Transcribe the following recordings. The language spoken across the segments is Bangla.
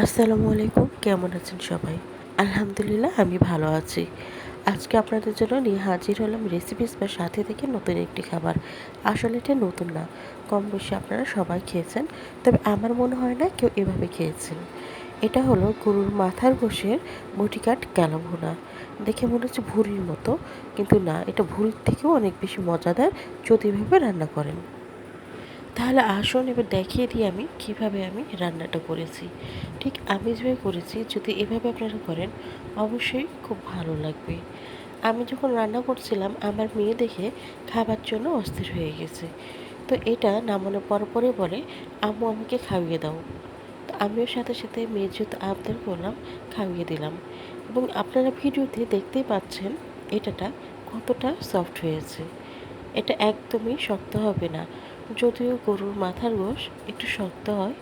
আসসালামু আলাইকুম, কেমন আছেন সবাই? আলহামদুলিল্লাহ আমি ভালো আছি। আজকে আপনাদের জন্য নিয়ে হাজির হলাম রেসিপিস বা সাথে থেকে নতুন একটি খাবার। আসলে এটা নতুন না, কম বেশি আপনারা সবাই খেয়েছেন। তবে আমার মনে হয় না কেউ এভাবে খেয়েছেন। এটা হলো গরুর মাথার গোশের বটিকাট কালা ভুনা। দেখে মনে হচ্ছে ভুড়ির মতো, কিন্তু না, এটা ভুড়ির থেকেও অনেক বেশি মজাদার যদি এভাবে রান্না করেন। তাহলে আসুন এবার দেখিয়ে দিই আমি কিভাবে আমি রান্নাটা করেছি। ঠিক আমি যেভাবে করেছি যদি এভাবে আপনারা করেন অবশ্যই খুব ভালো লাগবে। আমি যখন রান্না করছিলাম আমার মেয়ে দেখে খাবার জন্য অস্থির হয়ে গেছে। তো এটা নামানোর পরপরই বলে, আম্মু আমাকে খাইয়ে দাও। তো আমিও সাথে সাথে মেয়ের যেহেতু আবদার করলাম, খাইয়ে দিলাম। এবং আপনারা ভিডিওতে দেখতেই পাচ্ছেন এটাটা কতটা সফট হয়েছে। এটা একদমই শক্ত হবে না। যদিও গরুর মাথার গোশ একটু শক্ত হয়,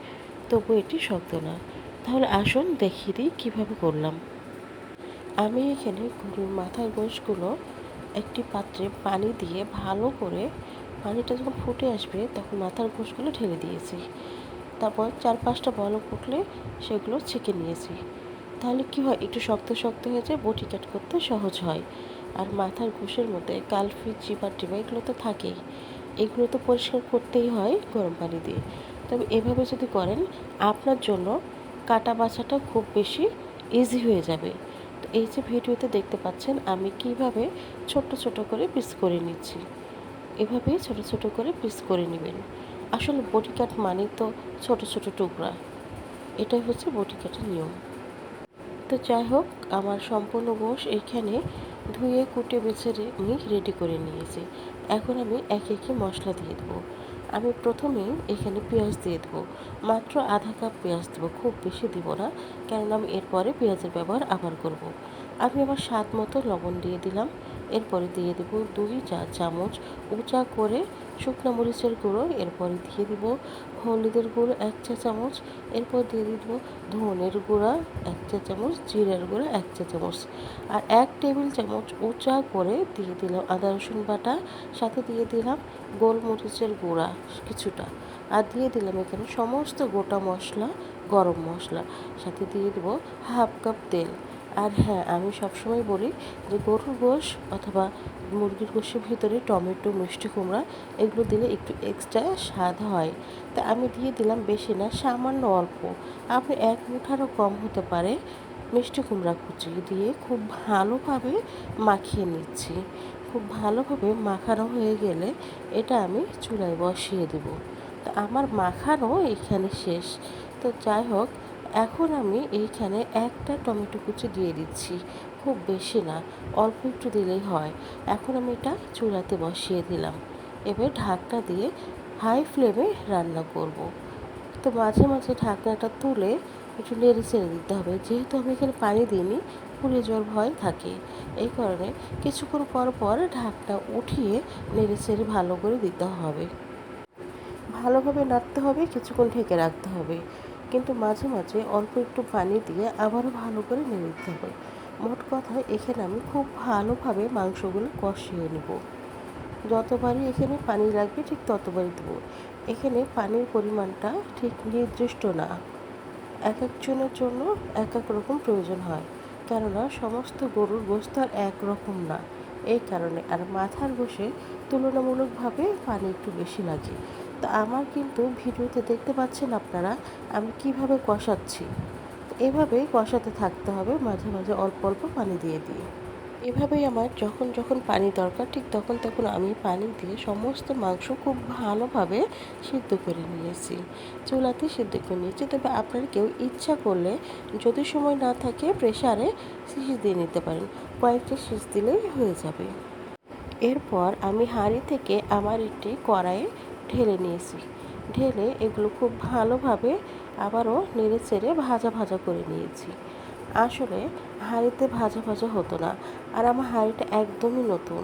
তবু এটি শক্ত না। তাহলে আসুন দেখিয়ে দিই কীভাবে করলাম। আমি এখানে গরুর মাথার গোশগুলো একটি পাত্রে পানি দিয়ে ভালো করে, পানিটা যখন ফুটে আসবে তখন মাথার গোশগুলো ঢেলে দিয়েছি। তারপর 4-5টা বলক উঠলে সেগুলো ছেঁকে নিয়েছি। তাহলে কি হয়, একটু শক্ত শক্ত হয়ে যায়, বটি কাট করতে সহজ হয়। আর মাথার গোশের মধ্যে কালফি চিবা টিবা এগুলো তো থাকেই, এগুলো তো পরিষ্কার করতেই হয় গরম পানি দিয়ে। তবে এভাবে যদি করেন আপনার জন্য কাটা বাছাটা খুব বেশি ইজি হয়ে যাবে। তো এই যে ভিডিওতে দেখতে পাচ্ছেন আমি কিভাবে ছোট ছোট করে পিস করে নিচ্ছি, এভাবেই ছোট ছোট করে পিস করে নেবেন। আসলে বটি কাট মানে তো ছোট ছোট টুকরা, এটাই হচ্ছে বটি কাটের নিয়ম। তো যাই হোক, আমার সম্পূর্ণ গোশ এইখানে ধুয়ে কুটে বেছে আমি রেডি করে নিয়েছি। এখন আমি একে একে মশলা দিয়ে দেবো। আমি প্রথমেই এখানে পেঁয়াজ দিয়ে দেবো, মাত্র আধা কাপ পেঁয়াজ দেবো, খুব বেশি দিব না, কেননা আমি এরপরে পেঁয়াজের ব্যবহার আবার করব। আমি আবার স্বাদ মতো লবণ দিয়ে দিলাম। এরপরে দিয়ে দেবো 2 চা চামচ উঁচা করে শুকনো মরিচের গুঁড়ো। এরপরে দিয়ে দিব হলুদের গুঁড়ো 1 চা চামচ। এরপর দিয়ে দিব ধনের গুঁড়া 1 চা চামচ, জিরার গুঁড়া 1 চা চামচ, আর 1 টেবিল চামচ উঁচা করে দিয়ে দিলাম আদা রসুন বাটা। সাথে দিয়ে দিলাম গোলমরিচের গুঁড়া কিছুটা, আর দিয়ে দিলাম এখানে সমস্ত গোটা মশলা, গরম মশলা। সাথে দিয়ে দেবো হাফ কাপ তেল। আর হ্যাঁ, আমি সবসময় বলি যে গরুর গোশ অথবা মুরগির গোশের ভিতরে টমেটো, মিষ্টি কুমড়া এগুলো দিলে একটু এক্সট্রা স্বাদ হয়। তা আমি দিয়ে দিলাম, বেশি না, সামান্য অল্প, আপনি 1 মুঠারও কম হতে পারে, মিষ্টি কুমড়া কুচি দিয়ে খুব ভালোভাবে মাখিয়ে নিচ্ছি। খুব ভালোভাবে মাখানো হয়ে গেলে এটা আমি চুলায় বসিয়ে দেব। তো আমার মাখানো এখানে শেষ। তো যাই হোক, এখন আমি এইখানে একটা টমেটো কুচি দিয়ে দিচ্ছি, খুব বেশি না, অল্প একটু দিলেই হয়। এখন আমি এটা চুলাতে বসিয়ে দিলাম। এবার ঢাকনা দিয়ে হাই ফ্লেমে রান্না করব। তো মাঝে মাঝে ঢাকনাটা তুলে একটু নেড়ে চেড়ে দিতে হবে, যেহেতু আমি এখানে পানি দিইনি, পুড়ে যাওয়ার ভয় থাকে। এই কারণে কিছুক্ষণ পর পর ঢাকনা উঠিয়ে নেড়ে চেড়ে ভালো করে দিতে হবে। ভালোভাবে নাড়তে হবে, কিছুক্ষণ ঢেকে রাখতে হবে, কিন্তু মাঝে মাঝে অল্প একটু পানি দিয়ে আবারও ভালো করে নেড়ে দিতে হবে। মোট কথা এখানে আমি খুব ভালোভাবে মাংসগুলো কষিয়ে নেব। যতবারই এখানে পানি লাগবে ঠিক ততবারই দেবো। এখানে পানির পরিমাণটা ঠিক নির্দিষ্ট না, এক একজনের জন্য এক এক রকম প্রয়োজন হয়, কেননা সমস্ত গরুর গোশত আর একরকম না। এই কারণে আর মাথার গোশে তুলনামূলকভাবে পানি একটু বেশি লাগে। তো আমার কিন্তু ভিডিওতে দেখতে পাচ্ছেন আপনারা আমি কিভাবে কষাচ্ছি। এভাবেই কষাতে থাকতে হবে, মাঝে মাঝে অল্প অল্প পানি দিয়ে দিয়ে। এভাবেই আমার যখন যখন পানি দরকার ঠিক তখন তখন আমি পানি দিয়ে সমস্ত মাংস খুব ভালোভাবে সিদ্ধ করে নিয়েছি, চুলাতে সিদ্ধ করে নিয়েছি। তবে আপনারা কেউ ইচ্ছা করলে যদি সময় না থাকে প্রেসারে সিজ দিয়ে নিতে পারেন, কয়েকটা সিজ দিলেই হয়ে যাবে। এরপর আমি হাঁড়ি থেকে আমার একটি কড়াইয়ে ঢেলে নিয়েছি। ঢেলে এগুলো খুব ভালোভাবে আবারও নেড়ে চেড়ে ভাজা ভাজা করে নিয়েছি। আসলে হাঁড়িতে ভাজা ভাজা হতো না, আর আমার হাঁড়িটা একদমই নতুন,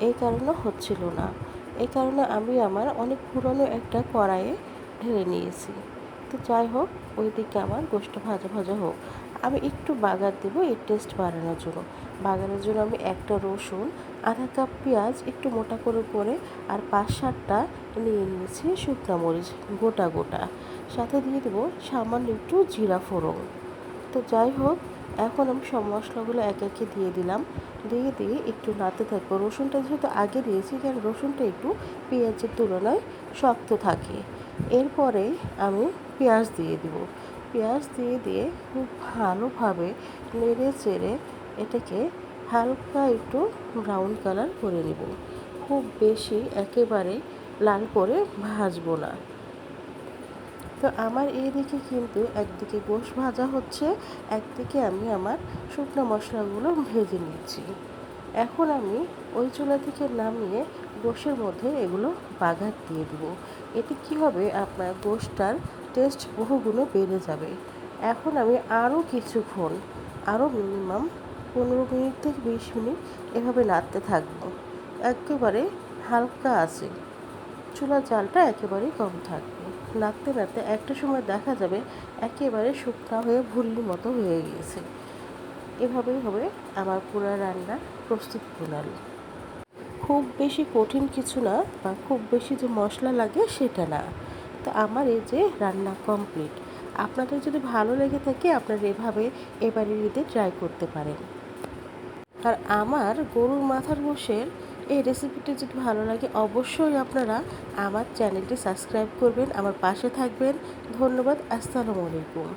এই কারণে হচ্ছিল না। এই কারণে আমি আমার অনেক পুরনো একটা কড়াইয়ে ঢেলে নিয়েছি। তো যাই হোক, ওইদিকে আমার গোশত ভাজা ভাজা হোক। আমি একটু বাগার দেবো এর টেস্ট বাড়ানোর জন্য। বাগারের জন্য আমি একটা রসুন আধা কাপ পেঁয়াজ একটু মোটা করে আর ৫-৭টা নিয়ে নিয়েছি শুকনো মরিচ গোটা গোটা, সাথে দিয়ে দেবো সামান্য একটু জিরা ফোড়ন। তো যাই হোক, এখন আমি সব মশলাগুলো একে একে দিয়ে দিলাম, দিয়ে একটু নাড়তে থাকবো। রসুনটা যেহেতু আগে দিয়েছি, কারণ রসুনটা একটু পেঁয়াজের তুলনায় শক্ত থাকে। এরপরে আমি পেঁয়াজ দিয়ে দিব। পেঁয়াজ দিয়ে খুব ভালোভাবে নেড়ে চেড়ে এটাকে হালকা একটু ব্রাউন কালার করে নেব। খুব বেশি একেবারে লাল করে ভাজবো না। তো আমার এইদিকে কিন্তু একদিকে গোশ ভাজা হচ্ছে, একদিকে আমি আমার শুকনো মশলাগুলো ভেজে নিচ্ছি। এখন আমি ওই চুলা থেকে নামিয়ে গোশের মধ্যে এগুলো বাগার দিয়ে দেবো। এতে কী হবে, আপনার গোশটার টেস্ট বহুগুণে বেড়ে যাবে। এখন আমি আরও কিছুক্ষণ, আরও মিনিমাম 15 মিনিট থেকে 20 মিনিট এভাবে নাড়তে থাকবো, একেবারে হালকা আছে, চুলার জালটা একেবারেই কম থাকবে। নাড়তে নাড়তে একটা সময় দেখা যাবে একেবারে শুকনা হয়ে ভুল্লির মতো হয়ে গিয়েছে। এভাবেই হবে আমার পুরো রান্না প্রস্তুত প্রণালী। খুব বেশি কঠিন কিছু না, বা খুব বেশি যে মশলা লাগে সেটা না। তো আমার এই যে রান্না কমপ্লিট। আপনাদের যদি ভালো লেগে থাকে, আপনারা এভাবে এবারে ঈদে ট্রাই করতে পারেন। আর আমার গরুর মাথার গোশের এই রেসিপিটি যদি ভালো লাগে, অবশ্যই আপনারা আমার চ্যানেলটি সাবস্ক্রাইব করবেন, আমার পাশে থাকবেন। ধন্যবাদ। আসসালামু আলাইকুম।